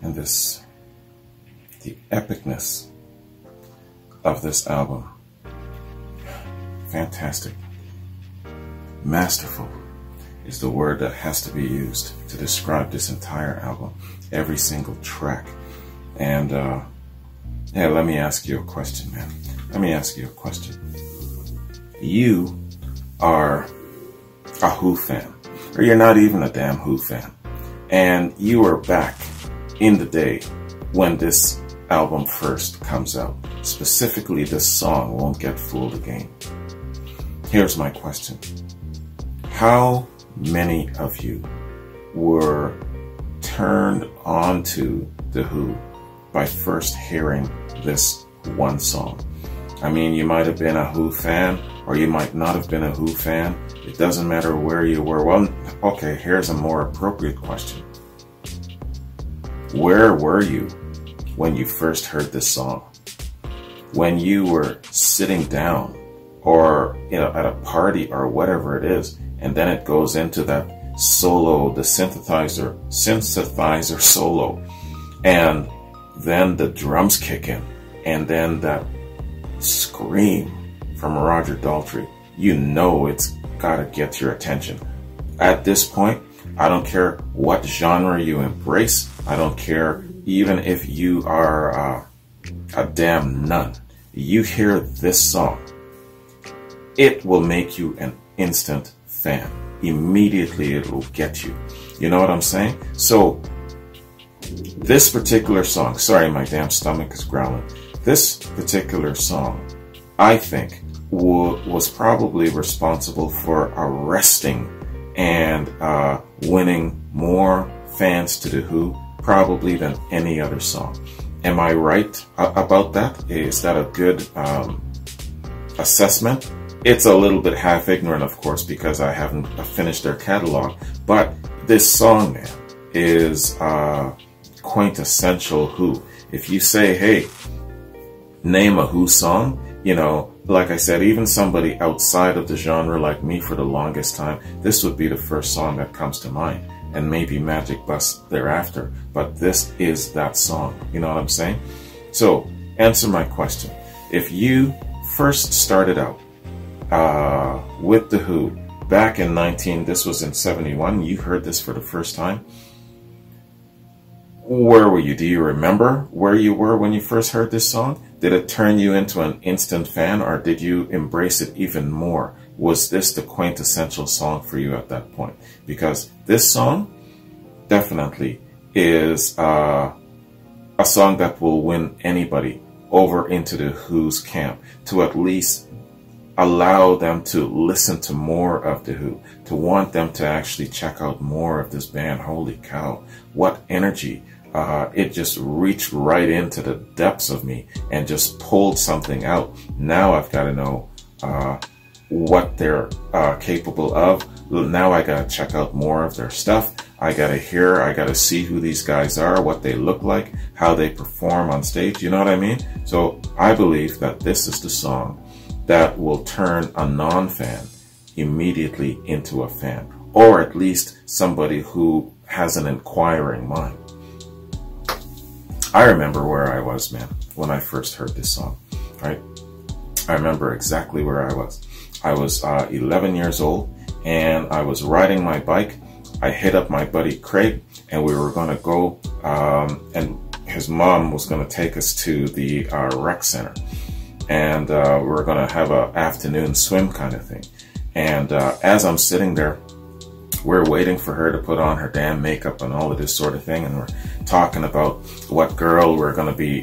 and the epicness of this album. Fantastic. Masterful is the word that has to be used to describe this entire album, every single track. And yeah, let me ask you a question, man. Let me ask you a question. You are a Who fan, or you're not even a damn Who fan, and you are back in the day when this album first comes out. Specifically, this song, Won't Get Fooled Again. Here's my question. How many of you were turned on to The Who by first hearing this one song? I mean, you might have been a Who fan, or you might not have been a Who fan. It doesn't matter where you were. Well, okay, here's a more appropriate question. Where were you when you first heard this song? When you were sitting down, or at a party or whatever it is, and then it goes into that solo, the synthesizer solo, and then the drums kick in, and then that scream from Roger Daltrey. You know it's gotta get your attention. At this point, I don't care what genre you embrace. I don't care even if you are a damn nun. You hear this song, it will make you an instant fan. Immediately it will get you. You know what I'm saying? So this particular song, sorry, my damn stomach is growling. This particular song, I think, was probably responsible for arresting and winning more fans to The Who probably than any other song. Am I right about that? Is that a good assessment? It's a little bit half ignorant, of course, because I haven't finished their catalog. But this song, man, is quintessential Who. If you say, hey, name a Who song, like I said, even somebody outside of the genre like me for the longest time, this would be the first song that comes to mind, and maybe Magic Bus thereafter. But this is that song. You know what I'm saying? So, answer my question. If you first started out with The Who back in this was in 71, you heard this for the first time, where were you? Do you remember where you were when you first heard this song? Did it turn you into an instant fan, or did you embrace it even more? Was this the quintessential song for you at that point? Because this song definitely is a song that will win anybody over into the Who's camp, to at least allow them to listen to more of The Who, to want them to actually check out more of this band. Holy cow, what energy. It just reached right into the depths of me and just pulled something out. Now I've got to know what they're capable of. Now I got to check out more of their stuff. I got to see who these guys are, what they look like, how they perform on stage. You know what I mean? So I believe that this is the song that will turn a non-fan immediately into a fan, or at least somebody who has an inquiring mind. I remember where I was, man, when I first heard this song, right? I remember exactly where I was. I was 11 years old, and I was riding my bike. I hit up my buddy Craig, and we were going to go, and his mom was going to take us to the rec center. And we were going to have an afternoon swim kind of thing. And as I'm sitting there, we're waiting for her to put on her damn makeup and all of this sort of thing. And we're talking about what girl we're going to be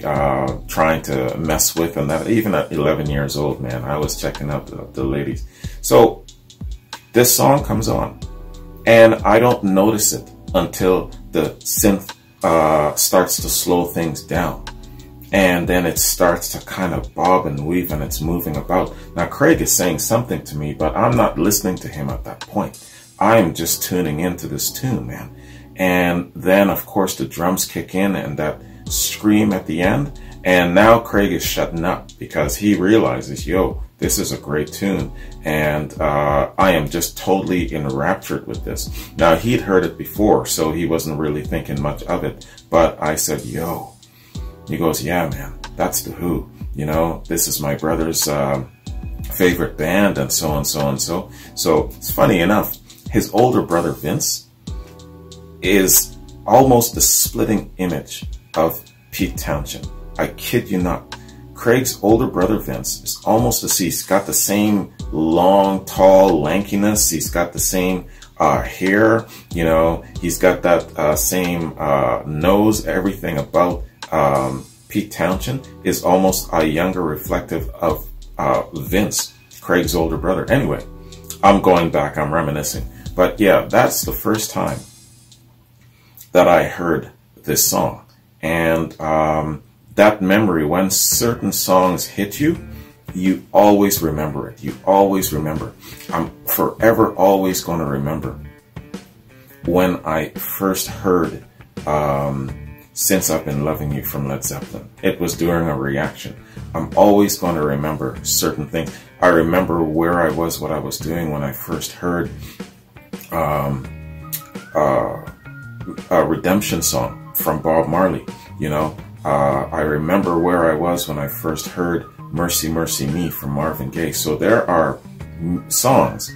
trying to mess with. And that, even at 11 years old, man, I was checking out the ladies. So this song comes on, and I don't notice it until the synth starts to slow things down. And then it starts to kind of bob and weave, and it's moving about. Now, Craig is saying something to me, but I'm not listening to him at that point. I'm just tuning into this tune, man. And then, of course, the drums kick in and that scream at the end. And now Craig is shutting up because he realizes, yo, this is a great tune, and I am just totally enraptured with this. Now, he'd heard it before, so he wasn't really thinking much of it, but I said, yo. He goes, yeah, man, that's The Who. You know, this is my brother's favorite band, and so on, so on, so. So it's funny enough, his older brother Vince is almost the splitting image of Pete Townshend. I kid you not. Craig's older brother Vince is almost he's got the same long, tall lankiness. He's got the same hair, you know, he's got that same nose. Everything about Pete Townshend is almost a younger reflective of Vince, Craig's older brother. Anyway, I'm going back, I'm reminiscing. But yeah, that's the first time that I heard this song. And that memory, when certain songs hit you, you always remember it. You always remember. I'm forever always going to remember when I first heard Since I've Been Loving You from Led Zeppelin. It was during a reaction. I'm always going to remember certain things. I remember where I was, what I was doing when I first heard a Redemption song from Bob Marley, you know. I remember where I was when I first heard Mercy, Mercy Me from Marvin Gaye. So there are songs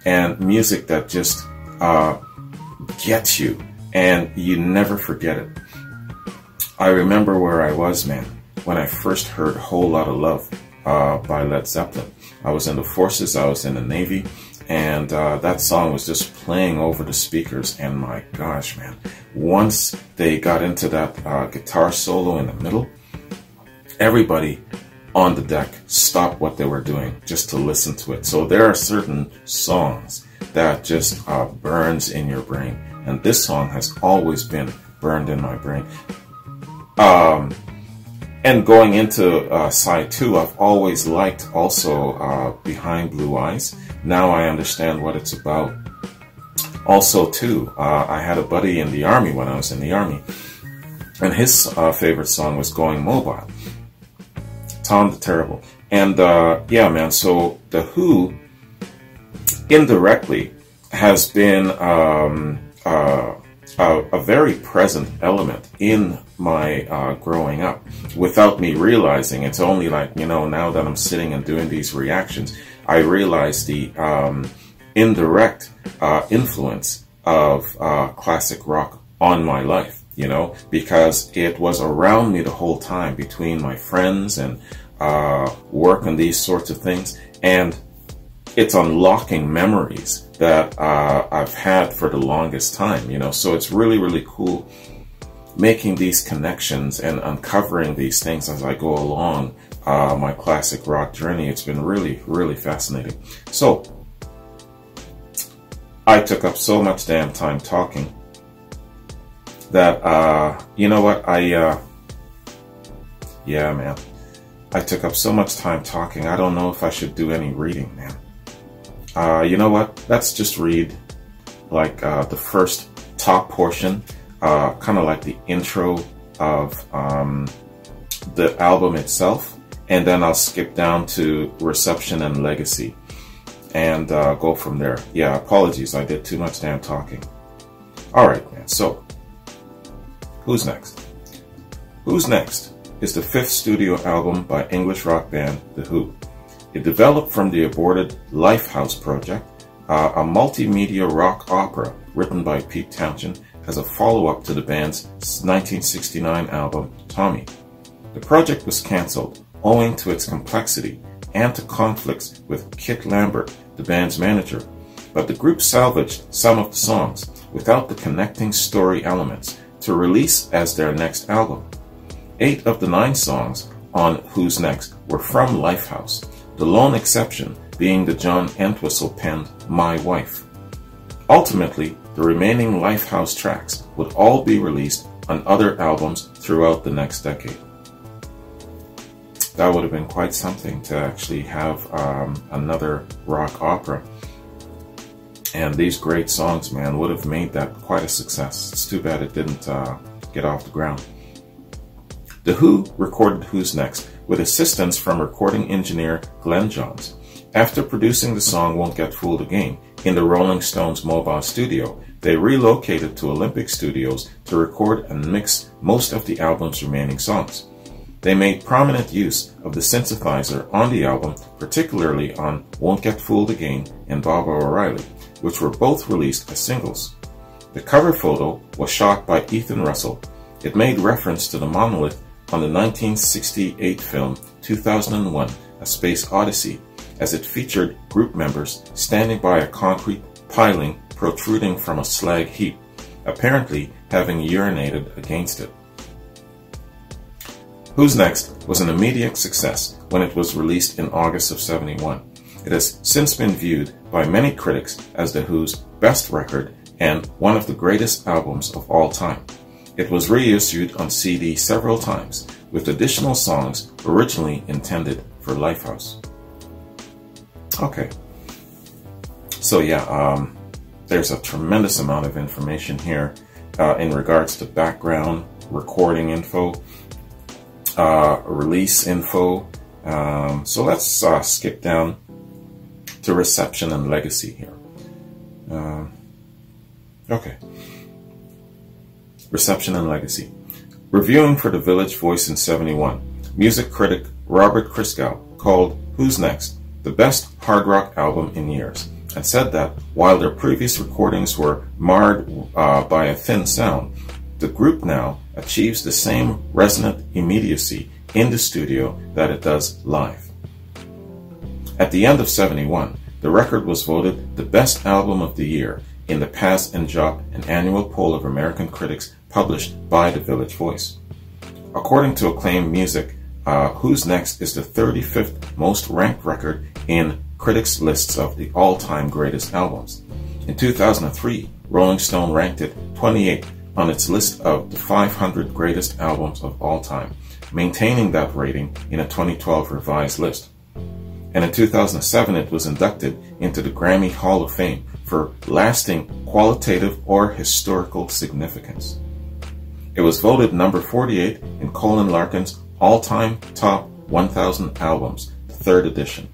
and music that just gets you and you never forget it. I remember where I was, man, when I first heard Whole Lotta Love by Led Zeppelin. I was in the forces, I was in the Navy, and that song was just playing over the speakers, and my gosh, man, once they got into that guitar solo in the middle, everybody on the deck stopped what they were doing just to listen to it. So there are certain songs that just burns in your brain, and this song has always been burned in my brain. And going into side 2, I've always liked also Behind Blue Eyes. Now I understand what it's about. Also, too, I had a buddy in the Army when I was in the Army, and his favorite song was Going Mobile, Tom the Terrible. And yeah, man, so The Who indirectly has been a very present element in my growing up without me realizing. It's only like, you know, now that I'm sitting and doing these reactions, I realize the indirect influence of classic rock on my life, you know, because it was around me the whole time between my friends and work and these sorts of things. And it's unlocking memories that I've had for the longest time, you know. So it's really, really cool making these connections and uncovering these things as I go along my classic rock journey. It's been really, really fascinating. So I took up so much damn time talking that, you know what, yeah, man, I took up so much time talking. I don't know if I should do any reading, man. You know what? Let's just read like the first top portion, kind of like the intro of the album itself, and then I'll skip down to Reception and Legacy and go from there. Yeah, apologies, I did too much damn talking. Alright, man, so who's next? Who's Next is the 5th studio album by English rock band The Who. It developed from the aborted Lifehouse project, a multimedia rock opera written by Pete Townshend as a follow-up to the band's 1969 album, Tommy. The project was cancelled owing to its complexity and to conflicts with Kit Lambert, the band's manager, but the group salvaged some of the songs without the connecting story elements to release as their next album. 8 of the 9 songs on Who's Next were from Lifehouse, the lone exception being the John Entwistle penned My Wife. Ultimately, the remaining Lifehouse tracks would all be released on other albums throughout the next decade. That would have been quite something to actually have another rock opera. And these great songs, man, would have made that quite a success. It's too bad it didn't get off the ground. The Who recorded Who's Next with assistance from recording engineer Glenn Johns. After producing the song Won't Get Fooled Again in the Rolling Stones mobile studio, they relocated to Olympic Studios to record and mix most of the album's remaining songs. They made prominent use of the synthesizer on the album, particularly on Won't Get Fooled Again and Baba O'Reilly, which were both released as singles. The cover photo was shot by Ethan Russell. It made reference to the monolith on the 1968 film 2001: A Space Odyssey, as it featured group members standing by a concrete piling protruding from a slag heap, apparently having urinated against it. Who's Next was an immediate success when it was released in August of '71. It has since been viewed by many critics as The Who's best record and one of the greatest albums of all time. It was reissued on CD several times, with additional songs originally intended for Lifehouse. Okay, so yeah, there's a tremendous amount of information here in regards to background, recording info, release info. So let's skip down to reception and legacy here. Okay. Reception and legacy. Reviewing for the Village Voice in '71, music critic Robert Christgau called Who's Next the best hard rock album in years, and said that while their previous recordings were marred by a thin sound, the group now achieves the same resonant immediacy in the studio that it does live. At the end of '71, the record was voted the best album of the year in the Pass and Jop, an annual poll of American critics published by the Village Voice. According to Acclaim Music, Who's Next is the 35th most ranked record in critics' lists of the all-time greatest albums. In 2003, Rolling Stone ranked it 28th on its list of the 500 greatest albums of all time, maintaining that rating in a 2012 revised list. And in 2007, it was inducted into the Grammy Hall of Fame for lasting qualitative or historical significance. It was voted number 48 in Colin Larkin's all-time top 1,000 albums, the third edition.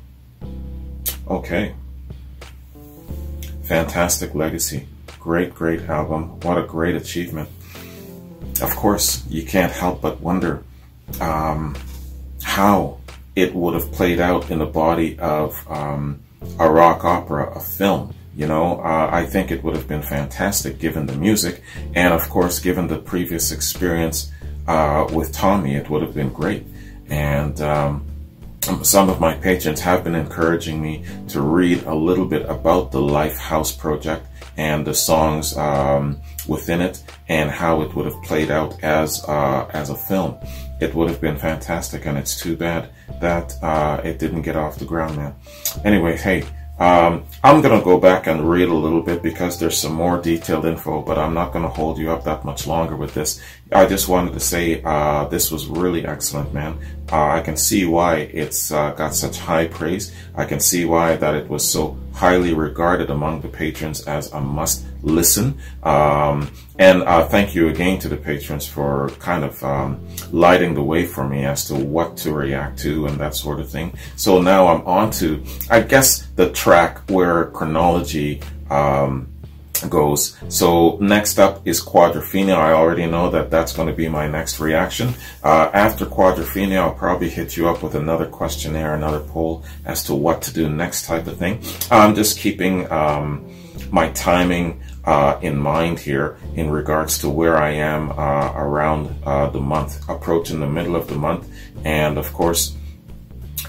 Okay. Fantastic legacy. Great, great album. What a great achievement. Of course, you can't help but wonder how it would have played out in the body of a rock opera, a film. You know, I think it would have been fantastic given the music, and of course, given the previous experience with Tommy, it would have been great. And some of my patrons have been encouraging me to read a little bit about the Lifehouse project and the songs within it, and how it would have played out as a film. It would have been fantastic, and it's too bad that it didn't get off the ground, man. Anyway, hey, I'm going to go back and read a little bit because there's some more detailed info, but I'm not going to hold you up that much longer with this. I just wanted to say this was really excellent, man. I can see why it's got such high praise. I can see why that it was so highly regarded among the patrons as a must listen. And thank you again to the patrons for kind of lighting the way for me as to what to react to and that sort of thing. So now I'm on to, I guess, the track where chronology goes. So next up is Quadrophenia. I already know that that's going to be my next reaction. After Quadrophenia, I'll probably hit you up with another questionnaire, another poll as to what to do next type of thing. I'm just keeping my timing in mind here in regards to where I am around the month, approaching the middle of the month. And of course,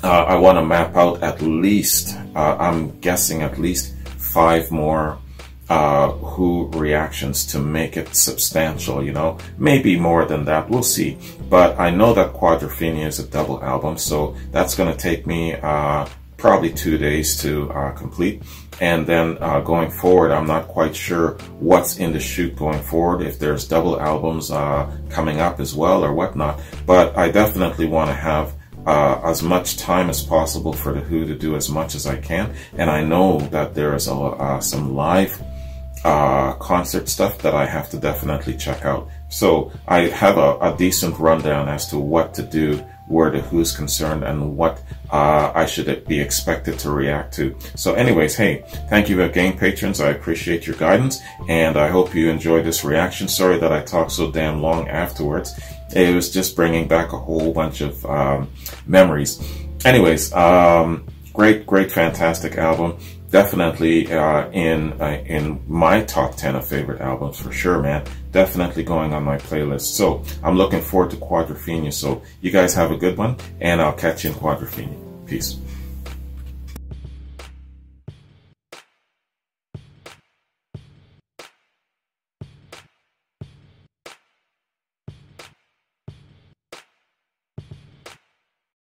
I want to map out at least, I'm guessing at least 5 more Who reactions to make it substantial, you know, maybe more than that, we'll see. But I know that Quadrophenia is a double album, so that's going to take me probably 2 days to complete. And then going forward, I'm not quite sure what's in the chute going forward, if there's double albums coming up as well or whatnot. But I definitely want to have as much time as possible for the Who to do as much as I can. And I know that there is some live concert stuff that I have to definitely check out. So I have a decent rundown as to what to do where the Who's concerned and what I should be expected to react to. So anyways, hey, thank you again, patrons. I appreciate your guidance, and I hope you enjoyed this reaction. Sorry that I talked so damn long afterwards. It was just bringing back a whole bunch of memories. Anyways, great, fantastic album. Definitely in my top 10 of favorite albums for sure, man. Definitely going on my playlist. So I'm looking forward to Quadrophenia. So you guys have a good one, and I'll catch you in Quadrophenia. Peace.